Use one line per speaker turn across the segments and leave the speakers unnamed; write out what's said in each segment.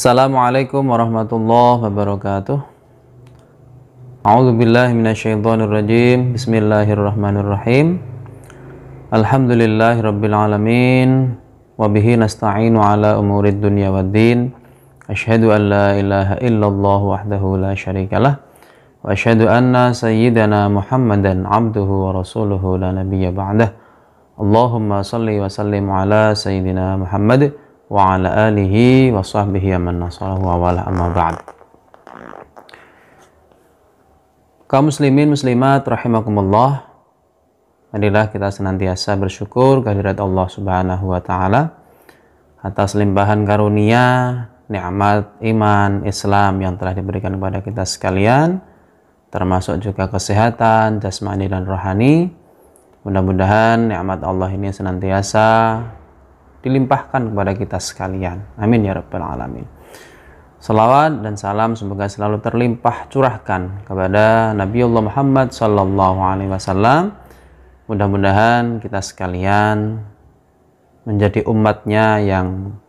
Assalamualaikum warahmatullahi wabarakatuh. A'udzubillahi minasyaitonirrajim. Bismillahirrahmanirrahim. Alhamdulillahirabbil alamin wa bihi nasta'inu ala umurid dunya waddin. Asyhadu an la ilaha illallah wahdahu la syarikalah wa asyhadu anna sayyidana Muhammadan abduhu wa rasuluhu la nabiyya ba'dah. Allahumma shalli wa sallim ala sayyidina Muhammad wa ala alihi wa sahbihi man nasarahu wa wala amma ba'd. Kaum muslimin muslimat rahimakumullah, marilah kita senantiasa bersyukur kehadirat Allah Subhanahu wa taala atas limpahan karunia nikmat iman Islam yang telah diberikan kepada kita sekalian, termasuk juga kesehatan jasmani dan rohani. Mudah-mudahan nikmat Allah ini senantiasa dilimpahkan kepada kita sekalian. Amin ya rabbal alamin. Salawat dan salam semoga selalu terlimpah curahkan kepada Nabiullah Muhammad sallallahu alaihi wasallam. Mudah-mudahan kita sekalian menjadi umatnya yang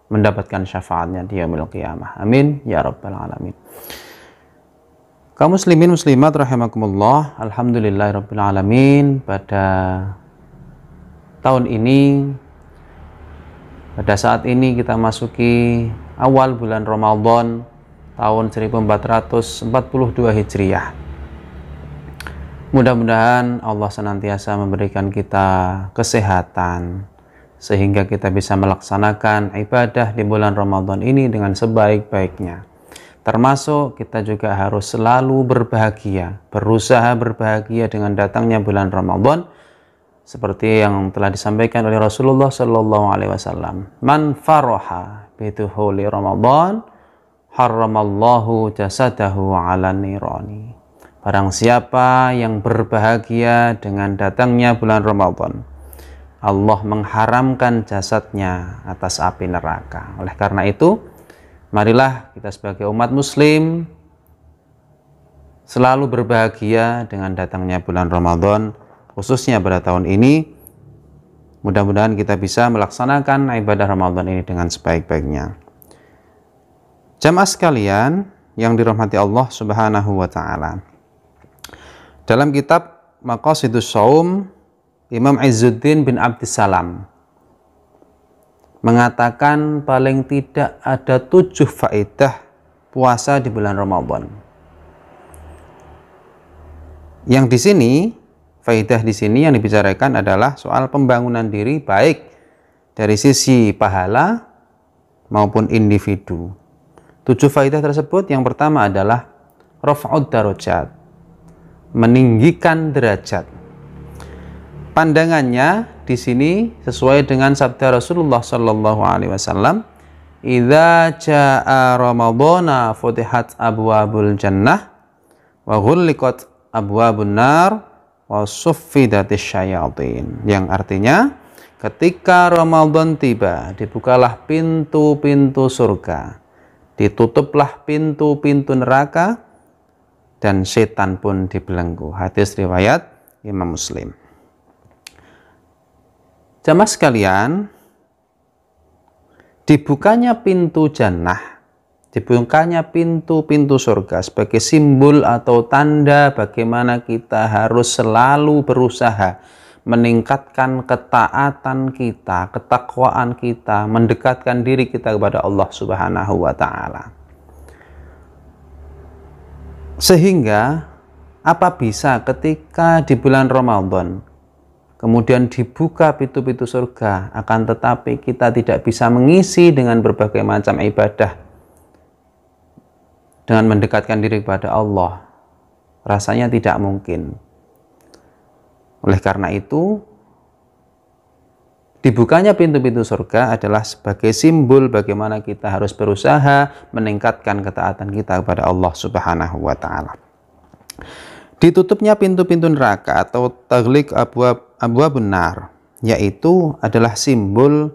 mendapatkan syafaatnya di yaumil qiyamah. Amin ya rabbal alamin. Kaum muslimin muslimat rahimakumullah, alhamdulillahirabbil alamin, pada tahun ini, pada saat ini kita masuki awal bulan Ramadan tahun 1442 Hijriah. Mudah-mudahan Allah senantiasa memberikan kita kesehatan sehingga kita bisa melaksanakan ibadah di bulan Ramadan ini dengan sebaik-baiknya. Termasuk kita juga harus selalu berbahagia, berusaha berbahagia dengan datangnya bulan Ramadan, seperti yang telah disampaikan oleh Rasulullah Sallallahu Alaihi Wasallam. Man faraha bidukhuli Ramadan, haramallahu jasadahu ala nirani. Barang siapa yang berbahagia dengan datangnya bulan Ramadan, Allah mengharamkan jasadnya atas api neraka. Oleh karena itu, marilah kita sebagai umat muslim selalu berbahagia dengan datangnya bulan Ramadan, khususnya pada tahun ini. Mudah-mudahan kita bisa melaksanakan ibadah Ramadan ini dengan sebaik-baiknya. Jamaah sekalian yang dirahmati Allah Subhanahu wa taala, dalam kitab Maqasidus Shaum, Imam Izzuddin bin Abdissalam mengatakan paling tidak ada 7 faedah puasa di bulan Ramadan. Yang di sini, faedah di sini yang dibicarakan adalah soal pembangunan diri, baik dari sisi pahala maupun individu. 7 faedah tersebut, yang pertama adalah raf'ud darajat, meninggikan derajat. Pandangannya di sini sesuai dengan sabda Rasulullah Sallallahu Alaihi Wasallam, "Idza jaa Ramadhana futihat abwabul jannah wa ghulliqat abwabun nar wa suffidatis syayatin." Yang artinya, ketika Ramadan tiba, dibukalah pintu-pintu surga, ditutuplah pintu-pintu neraka, dan setan pun dibelenggu. Hadis riwayat Imam Muslim. Jamaah sekalian, dibukanya pintu jannah, dibukanya pintu-pintu surga sebagai simbol atau tanda bagaimana kita harus selalu berusaha meningkatkan ketaatan kita, ketakwaan kita, mendekatkan diri kita kepada Allah Subhanahu wa taala. Sehingga apa bisa ketika di bulan Ramadan kemudian dibuka pintu-pintu surga, akan tetapi kita tidak bisa mengisi dengan berbagai macam ibadah dengan mendekatkan diri kepada Allah? Rasanya tidak mungkin. Oleh karena itu, dibukanya pintu-pintu surga adalah sebagai simbol bagaimana kita harus berusaha meningkatkan ketaatan kita kepada Allah Subhanahu wa taala. Ditutupnya pintu-pintu neraka atau taghliq abwabun nar, yaitu adalah simbol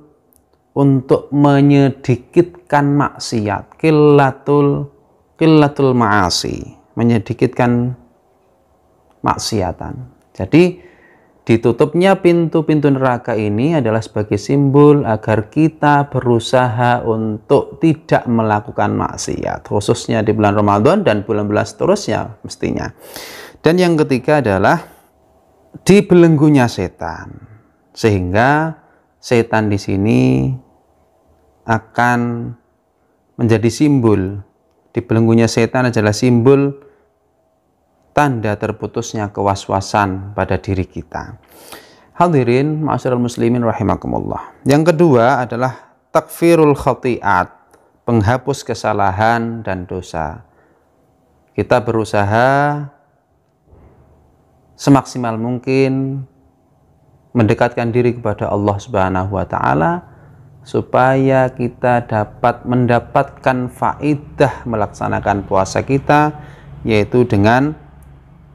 untuk menyedikitkan maksiat, qillatul ma'asi, menyedikitkan maksiatan. Jadi Ditutupnya pintu-pintu neraka ini adalah sebagai simbol agar kita berusaha untuk tidak melakukan maksiat, khususnya di bulan Ramadan dan bulan-bulan seterusnya mestinya. Dan yang ketiga adalah dibelenggunya setan, sehingga setan di sini akan menjadi simbol. Dibelenggunya setan adalah simbol tanda terputusnya kewaswasan pada diri kita. Hadirin ma'asyiral muslimin rahimakumullah. Yang kedua adalah takfirul khati'at, penghapus kesalahan dan dosa. Kita berusaha semaksimal mungkin mendekatkan diri kepada Allah Subhanahu wa taala supaya kita dapat mendapatkan faedah melaksanakan puasa kita, yaitu dengan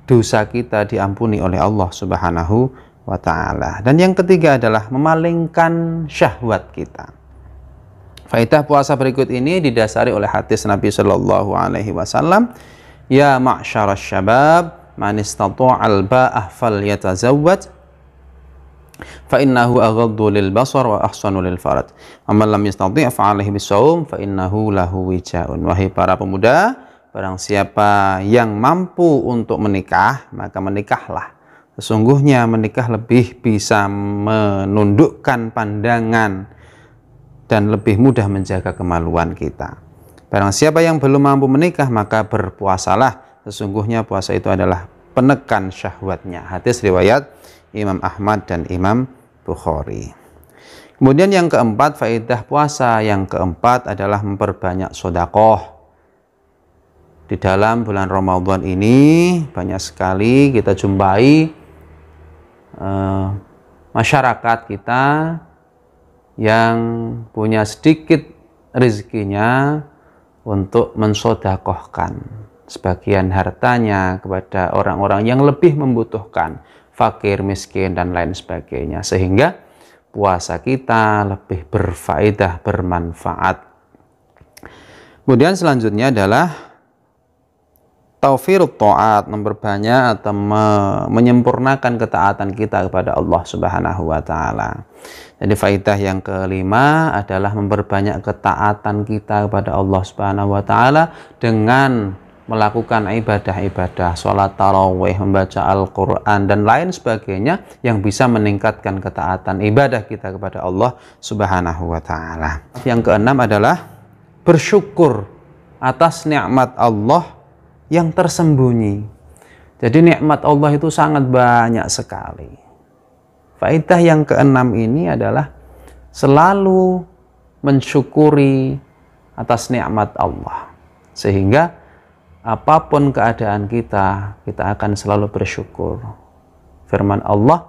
dosa kita diampuni oleh Allah Subhanahu wa ta'ala. Dan yang ketiga adalah memalingkan syahwat kita. Faedah puasa berikut ini didasari oleh hadis Nabi Shallallahu Alaihi Wasallam, ya ma'syarasy syabab man istata'al ba'ah falyatazawwaj fa innahu aghaddu lil basar wa ahsanu lil faraj wa man lam yastati' fa alaihi bisawm fa innahu lahu wijaun. Wahai para pemuda, barang siapa yang mampu untuk menikah, maka menikahlah. Sesungguhnya menikah lebih bisa menundukkan pandangan dan lebih mudah menjaga kemaluan kita. Barang siapa yang belum mampu menikah, maka berpuasalah. Sesungguhnya puasa itu adalah penekan syahwatnya. Hadis riwayat Imam Ahmad dan Imam Bukhari. Kemudian yang keempat, faedah puasa yang keempat adalah memperbanyak sedekah. Di dalam bulan Ramadan ini banyak sekali kita jumpai masyarakat kita yang punya sedikit rezekinya untuk mensedekahkan sebagian hartanya kepada orang-orang yang lebih membutuhkan, fakir, miskin, dan lain sebagainya, sehingga puasa kita lebih berfaedah, bermanfaat. Kemudian selanjutnya adalah taufirut ta'at, memperbanyak atau menyempurnakan ketaatan kita kepada Allah Subhanahu wa taala. Jadi faedah yang kelima adalah memperbanyak ketaatan kita kepada Allah Subhanahu wa taala dengan melakukan ibadah-ibadah, sholat tarawih, membaca Al-Quran, dan lain sebagainya yang bisa meningkatkan ketaatan ibadah kita kepada Allah Subhanahu wa taala. Yang keenam adalah bersyukur atas nikmat Allah yang tersembunyi. Jadi nikmat Allah itu sangat banyak sekali. Faedah yang keenam ini adalah selalu mensyukuri atas nikmat Allah, sehingga apapun keadaan kita, kita akan selalu bersyukur. Firman Allah,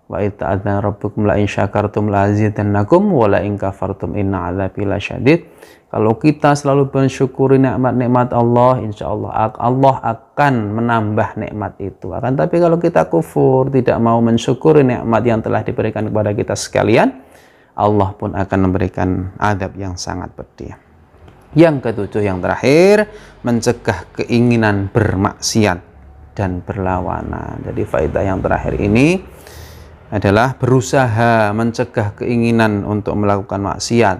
wa ta'adzana rabbukum la in syakartum la azidannakum wa la in kafartum inna 'adzabi lasyadid. Kalau kita selalu mensyukuri nikmat-nikmat Allah, insya Allah Allah akan menambah nikmat itu. Akan tapi kalau kita kufur, tidak mau mensyukuri nikmat yang telah diberikan kepada kita sekalian, Allah pun akan memberikan azab yang sangat pedih. Yang ketujuh, yang terakhir, mencegah keinginan bermaksiat dan berlawanan. Jadi faedah yang terakhir ini adalah berusaha mencegah keinginan untuk melakukan maksiat.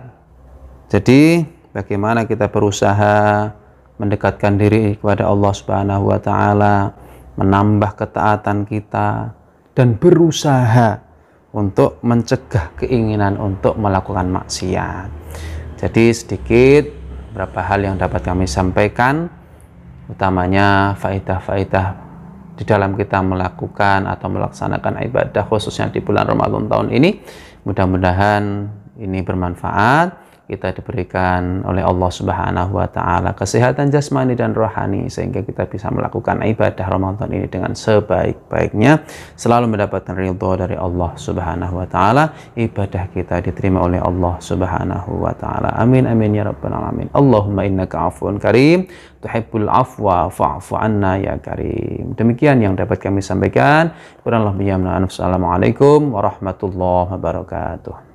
Jadi bagaimana kita berusaha mendekatkan diri kepada Allah Subhanahu wa taala, menambah ketaatan kita, dan berusaha untuk mencegah keinginan untuk melakukan maksiat. Jadi sedikit beberapa hal yang dapat kami sampaikan, utamanya faedah-faedah di dalam kita melakukan atau melaksanakan ibadah khususnya di bulan Ramadan tahun ini. Mudah-mudahan ini bermanfaat. Kita diberikan oleh Allah Subhanahu wa taala kesehatan jasmani dan rohani sehingga kita bisa melakukan ibadah Ramadan ini dengan sebaik-baiknya, selalu mendapatkan ridho dari Allah Subhanahu wa taala, ibadah kita diterima oleh Allah Subhanahu wa taala. Amin amin ya rabbal alamin. Allahumma innaka afuwun karim tuhibbul afwa fa'fu anna ya karim. Demikian yang dapat kami sampaikan. Assalamualaikum warahmatullahi wabarakatuh.